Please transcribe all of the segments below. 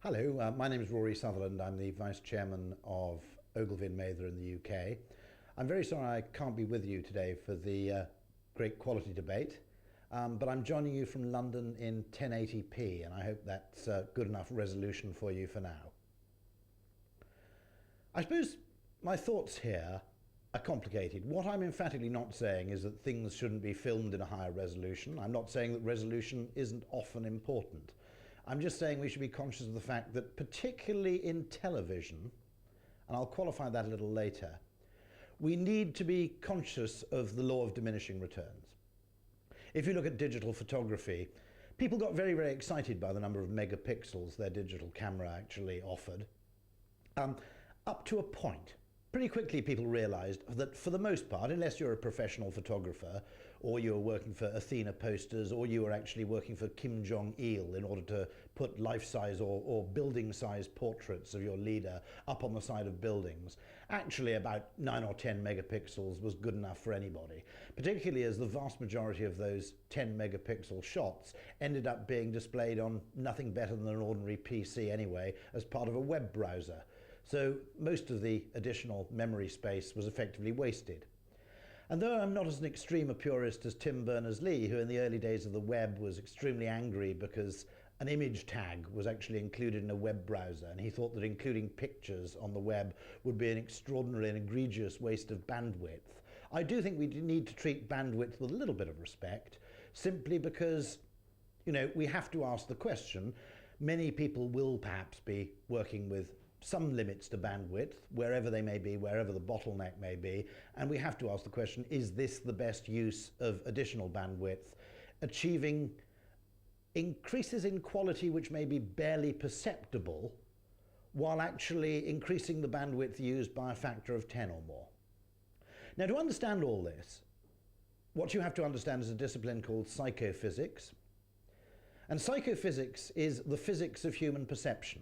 Hello, my name is Rory Sutherland. I'm the Vice Chairman of Ogilvy and Mather in the UK. I'm very sorry I can't be with you today for the great quality debate, but I'm joining you from London in 1080p, and I hope that's a good enough resolution for you for now. I suppose my thoughts here are complicated. What I'm emphatically not saying is that things shouldn't be filmed in a higher resolution. I'm not saying that resolution isn't often important. I'm just saying we should be conscious of the fact that particularly in television, and I'll qualify that a little later, we need to be conscious of the law of diminishing returns. If you look at digital photography, people got very, very excited by the number of megapixels their digital camera actually offered, up to a point. Pretty quickly people realised that for the most part, unless you're a professional photographer, or you were working for Athena Posters, or you were actually working for Kim Jong-il in order to put life-size or building-size portraits of your leader up on the side of buildings, actually about 9 or 10 megapixels was good enough for anybody, particularly as the vast majority of those 10 megapixel shots ended up being displayed on nothing better than an ordinary PC anyway, as part of a web browser. So most of the additional memory space was effectively wasted. And though I'm not as an extreme a purist as Tim Berners-Lee, who in the early days of the web was extremely angry because an image tag was actually included in a web browser, and he thought that including pictures on the web would be an extraordinary and egregious waste of bandwidth, I do think we need to treat bandwidth with a little bit of respect, simply because, you know, we have to ask the question. Many people will perhaps be working with some limits to bandwidth, wherever they may be, wherever the bottleneck may be, and we have to ask the question, is this the best use of additional bandwidth, achieving increases in quality which may be barely perceptible, while actually increasing the bandwidth used by a factor of 10 or more? Now, to understand all this, what you have to understand is a discipline called psychophysics, and psychophysics is the physics of human perception.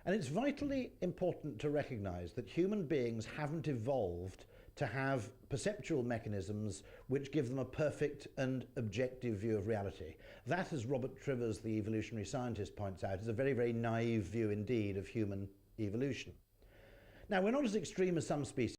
And it's vitally important to recognize that human beings haven't evolved to have perceptual mechanisms which give them a perfect and objective view of reality. That, as Robert Trivers, the evolutionary scientist, points out, is a very, very naive view indeed of human evolution. Now, we're not as extreme as some species.